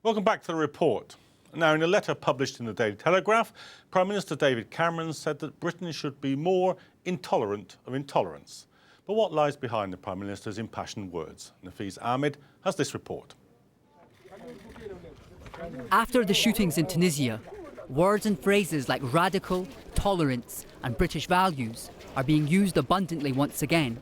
Welcome back to the report. Now, in a letter published in the Daily Telegraph, Prime Minister David Cameron said that Britain should be more intolerant of intolerance. But what lies behind the Prime Minister's impassioned words? Nafees has this report. After the shootings in Tunisia, words and phrases like radical, tolerance and British values are being used abundantly once again.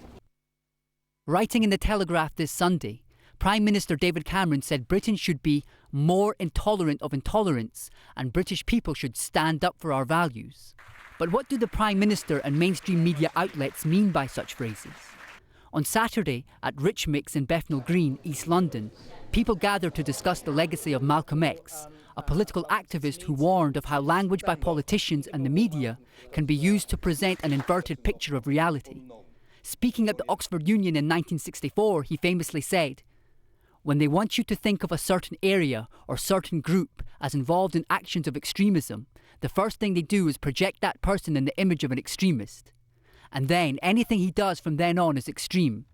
Writing in the Telegraph this Sunday, Prime Minister David Cameron said Britain should be more intolerant of intolerance and British people should stand up for our values. But what do the Prime Minister and mainstream media outlets mean by such phrases? On Saturday at Rich Mix in Bethnal Green, East London, people gathered to discuss the legacy of Malcolm X, a political activist who warned of how language by politicians and the media can be used to present an inverted picture of reality. Speaking at the Oxford Union in 1964, he famously said, "When they want you to think of a certain area or certain group as involved in actions of extremism, the first thing they do is project that person in the image of an extremist. And then anything he does from then on is extreme.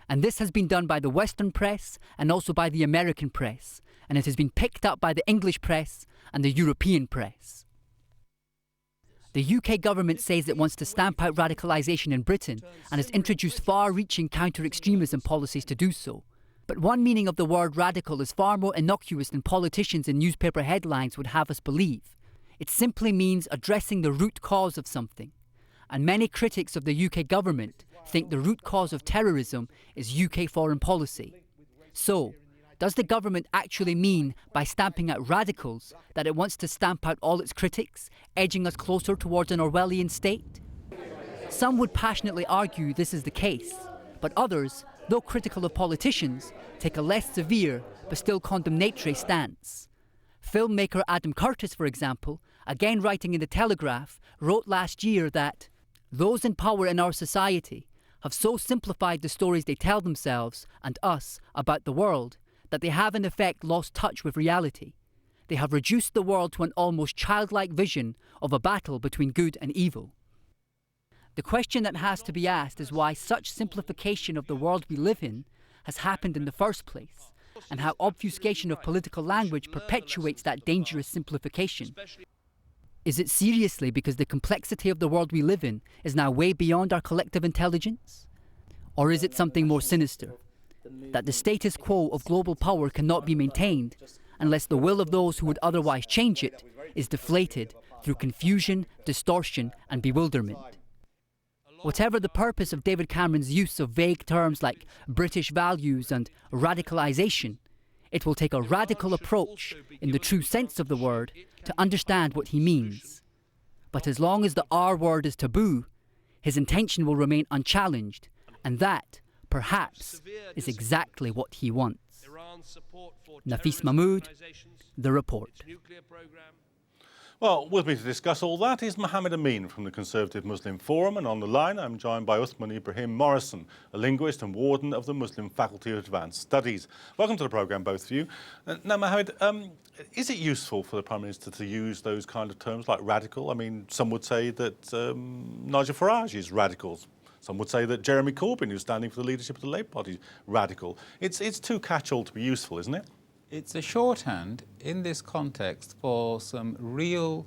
And this has been done by the Western press and also by the American press, and it has been picked up by the English press and the European press." The UK government says it wants to stamp out radicalisation in Britain and has introduced far-reaching counter-extremism policies to do so. But one meaning of the word radical is far more innocuous than politicians and newspaper headlines would have us believe. It simply means addressing the root cause of something. And many critics of the UK government think the root cause of terrorism is UK foreign policy. So, does the government actually mean by stamping out radicals that it wants to stamp out all its critics, edging us closer towards an Orwellian state? Some would passionately argue this is the case, but others, though critical of politicians, take a less severe but still condemnatory stance. Filmmaker Adam Curtis, for example, again writing in the Telegraph, wrote last year that those in power in our society have so simplified the stories they tell themselves and us about the world that they have in effect lost touch with reality. They have reduced the world to an almost childlike vision of a battle between good and evil. The question that has to be asked is why such simplification of the world we live in has happened in the first place, and how obfuscation of political language perpetuates that dangerous simplification. Is it seriously because the complexity of the world we live in is now way beyond our collective intelligence? Or is it something more sinister? That the status quo of global power cannot be maintained unless the will of those who would otherwise change it is deflated through confusion, distortion and bewilderment. Whatever the purpose of David Cameron's use of vague terms like British values and radicalisation, it will take a radical approach, in the true sense of the word, to understand what he means. But as long as the R word is taboo, his intention will remain unchallenged, and that, perhaps, is exactly what he wants. Nafees Mahmud, The Report. Well, with me to discuss all that is Mohammad Amin from the Conservative Muslim Forum, and on the line I'm joined by Uthman Ibrahim Morrison, a linguist and warden of the Muslim Faculty of Advanced Studies. Welcome to the programme, both of you. Now, Mohammed, is it useful for the Prime Minister to use those kind of terms like radical? I mean, some would say that Nigel Farage is radical. Some would say that Jeremy Corbyn, who's standing for the leadership of the Labour Party, is radical. It's too catch-all to be useful, isn't it? It's a shorthand in this context for some real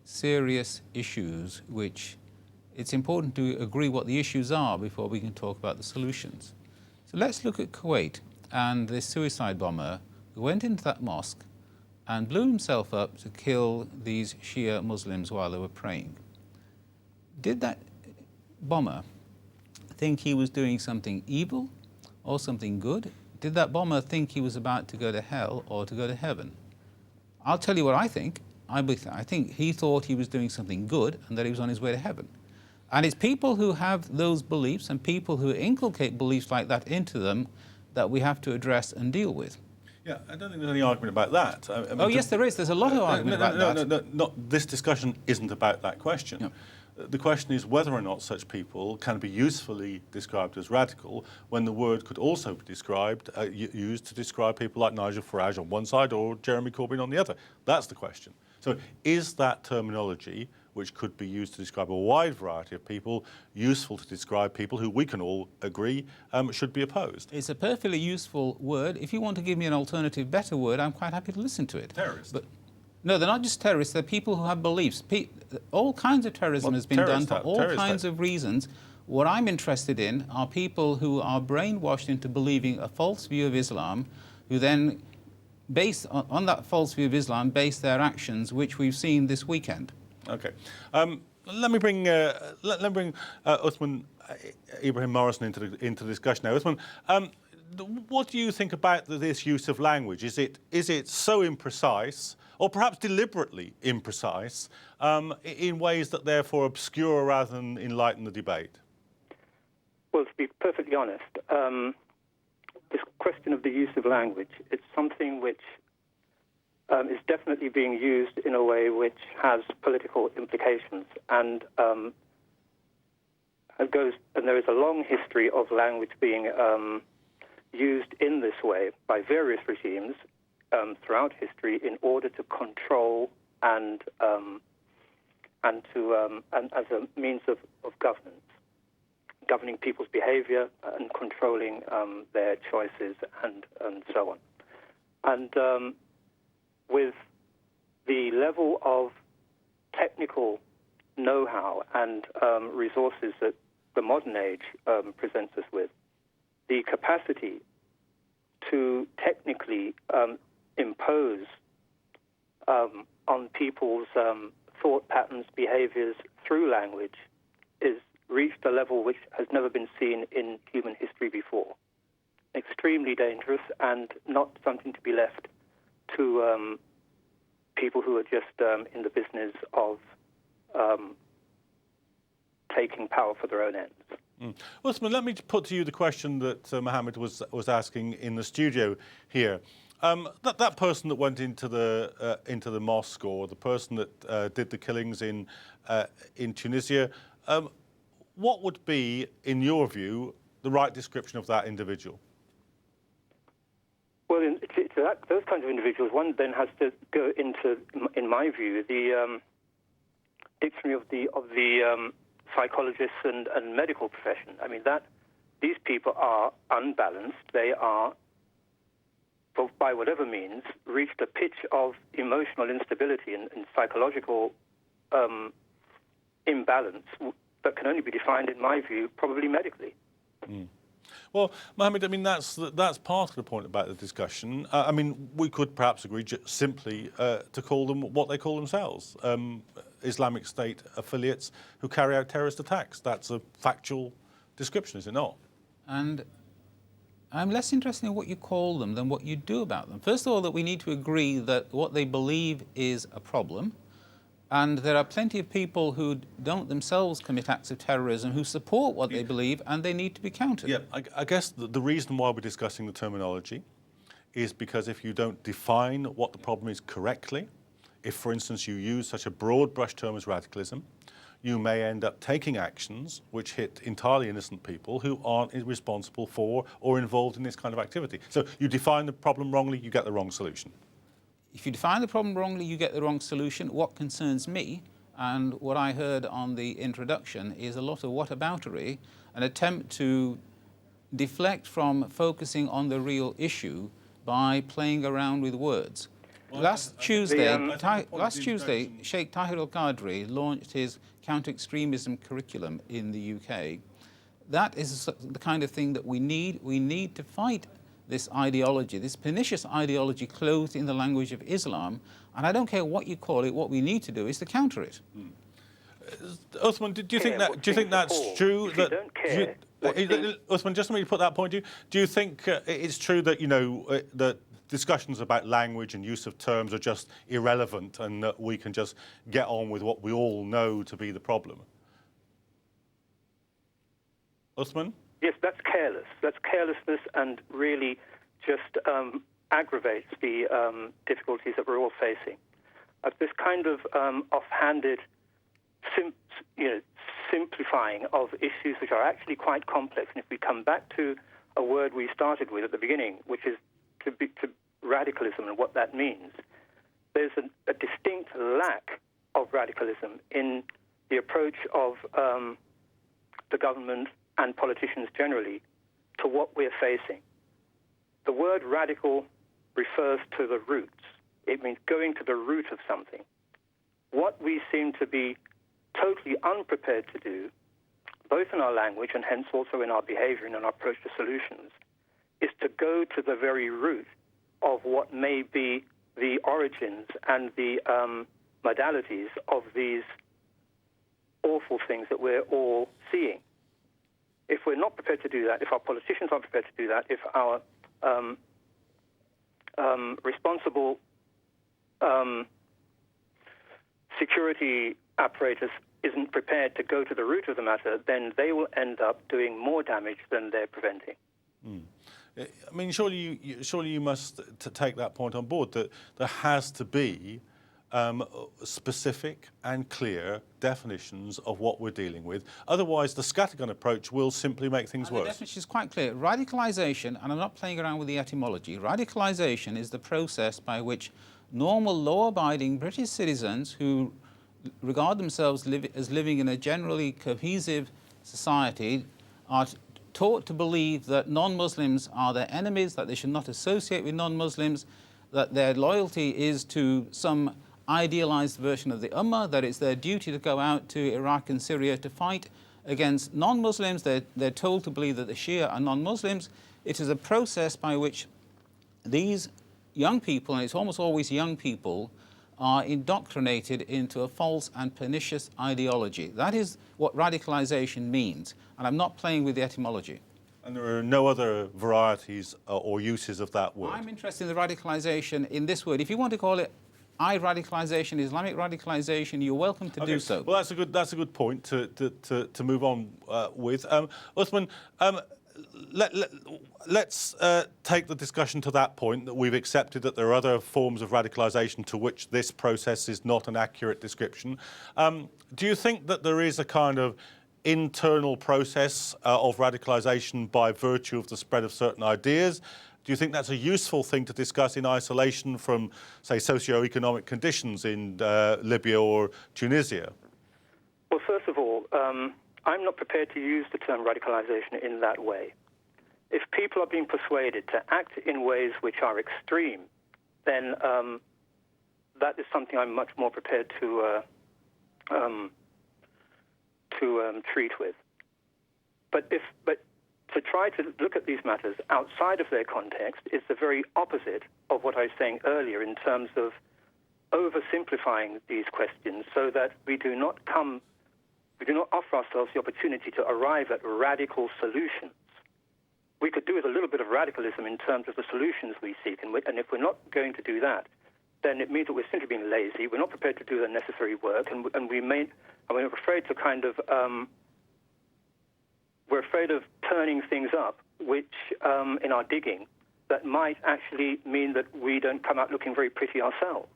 serious issues which it's important to agree what the issues are before we can talk about the solutions. So let's look at Kuwait and the suicide bomber who went into that mosque and blew himself up to kill these Shia Muslims while they were praying. Did that bomber think he was doing something evil or something good? Did that bomber think he was about to go to hell or to go to heaven? I'll tell you what I think. I think he thought he was doing something good and that he was on his way to heaven. And it's people who have those beliefs and people who inculcate beliefs like that into them that we have to address and deal with. Yeah, I don't think there's any argument about that. I mean, yes, there is. There's a lot of argument about that. No, this discussion isn't about that question. No. The question is whether or not such people can be usefully described as radical when the word could also be used to describe people like Nigel Farage on one side or Jeremy Corbyn on the other. That's the question. So is that terminology which could be used to describe a wide variety of people, useful to describe people who we can all agree should be opposed. It's a perfectly useful word. If you want to give me an alternative, better word, I'm quite happy to listen to it. Terrorist. But no, they're not just terrorists. They're people who have beliefs. All kinds of terrorism has been done for all kinds of reasons. What I'm interested in are people who are brainwashed into believing a false view of Islam, who then, based on that false view of Islam, base their actions, which we've seen this weekend. Okay. Let me bring Uthman Ibrahim Morrison into the discussion now. Uthman, what do you think about this use of language? Is it so imprecise, or perhaps deliberately imprecise, in ways that therefore obscure rather than enlighten the debate? Well, to be perfectly honest, this question of the use of language, it's something which is definitely being used in a way which has political implications, and there is a long history of language being used in this way by various regimes throughout history in order to control and as a means of governance, governing people's behavior and controlling their choices and so on. And with the level of technical know-how and resources that the modern age presents us with, the capacity to technically impose on people's thought patterns, behaviors through language is reached a level which has never been seen in human history before. Extremely dangerous and not something to be left to people who are just in the business of taking power for their own ends. Uthman, let me put to you the question that Mohammed was asking in the studio here. That person that went into the mosque, or the person that did the killings in Tunisia, what would be, in your view, the right description of that individual? Well, those kinds of individuals, one then has to go into, in my view, the dictionary of the psychologists and medical profession. I mean, these people are unbalanced. They are, by whatever means, reached a pitch of emotional instability and psychological imbalance that can only be defined, in my view, probably medically. Well, Mohammed, I mean, that's part of the point about the discussion. I mean, we could perhaps agree simply to call them what they call themselves, Islamic State affiliates who carry out terrorist attacks. That's a factual description, is it not? And I'm less interested in what you call them than what you do about them. First of all, that we need to agree that what they believe is a problem, and there are plenty of people who don't themselves commit acts of terrorism who support what they believe, and they need to be countered. Yeah, I guess the reason why we're discussing the terminology is because if you don't define what the problem is correctly, if, for instance, you use such a broad brush term as radicalism, you may end up taking actions which hit entirely innocent people who aren't responsible for or involved in this kind of activity. So you define the problem wrongly, you get the wrong solution. If you define the problem wrongly, you get the wrong solution. What concerns me, and what I heard on the introduction, is a lot of whataboutery, an attempt to deflect from focusing on the real issue by playing around with words. Last Tuesday, Sheikh Tahir al-Qadri launched his counter-extremism curriculum in the UK. That is the kind of thing that we need. We need to fight this ideology, this pernicious ideology clothed in the language of Islam, and I don't care what you call it, what we need to do is to counter it. Uthman, do you think that's true? Uthman, just let me put that point to you. Do you think it's true that, that discussions about language and use of terms are just irrelevant and that we can just get on with what we all know to be the problem? Uthman? Yes, that's careless. That's carelessness, and really just aggravates the difficulties that we're all facing. This kind of offhanded simplifying of issues which are actually quite complex. And if we come back to a word we started with at the beginning, which is to radicalism and what that means, there's a distinct lack of radicalism in the approach of the government and politicians generally to what we're facing. The word radical refers to the roots. It means going to the root of something. What we seem to be totally unprepared to do, both in our language and hence also in our behavior and in our approach to solutions, is to go to the very root of what may be the origins and the modalities of these awful things that we're all seeing. If we're not prepared to do that, if our politicians aren't prepared to do that, if our responsible security apparatus isn't prepared to go to the root of the matter, then they will end up doing more damage than they're preventing. I mean, surely you must take that point on board, that there has to be specific and clear definitions of what we're dealing with. Otherwise, the scattergun approach will simply make things worse. The definition is quite clear. Radicalisation, and I'm not playing around with the etymology, radicalisation is the process by which normal law-abiding British citizens who regard themselves as living in a generally cohesive society are taught to believe that non-Muslims are their enemies, that they should not associate with non-Muslims, that their loyalty is to some idealized version of the Ummah, that it's their duty to go out to Iraq and Syria to fight against non-Muslims. They're told to believe that the Shia are non-Muslims. It is a process by which these young people, and it's almost always young people, are indoctrinated into a false and pernicious ideology. That is what radicalisation means, and I'm not playing with the etymology. And there are no other varieties or uses of that word? I'm interested in the radicalisation in this word. If you want to call it radicalisation, Islamic radicalisation, you're welcome to do so. Well, that's a good point to move on with. Uthman, let's take the discussion to that point, that we've accepted that there are other forms of radicalisation to which this process is not an accurate description. Do you think that there is a kind of internal process of radicalisation by virtue of the spread of certain ideas? Do you think that's a useful thing to discuss in isolation from, say, socio-economic conditions in Libya or Tunisia? Well, first of all, I'm not prepared to use the term radicalisation in that way. If people are being persuaded to act in ways which are extreme, then that is something I'm much more prepared to treat with. But to try to look at these matters outside of their context is the very opposite of what I was saying earlier in terms of oversimplifying these questions so that we do not offer ourselves the opportunity to arrive at radical solutions. We could do with a little bit of radicalism in terms of the solutions we seek, and if we're not going to do that, then it means that we're simply being lazy, we're not prepared to do the necessary work, and we're afraid to we're afraid of turning things up, which in our digging, that might actually mean that we don't come out looking very pretty ourselves.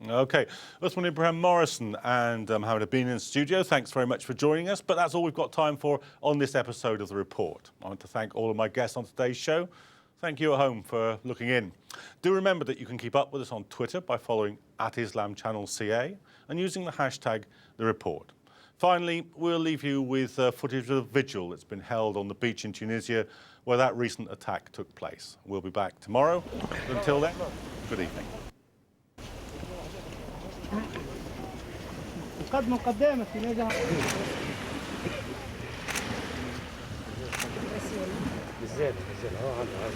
OK. Uthman Ibrahim Morrison and Mohammad Amin in the studio, thanks very much for joining us. But that's all we've got time for on this episode of The Report. I want to thank all of my guests on today's show. Thank you at home for looking in. Do remember that you can keep up with us on Twitter by following @IslamChannelCA and using the hashtag The Report. Finally, we'll leave you with footage of the vigil that's been held on the beach in Tunisia where that recent attack took place. We'll be back tomorrow. Until then, good evening. بالزيت هو عندها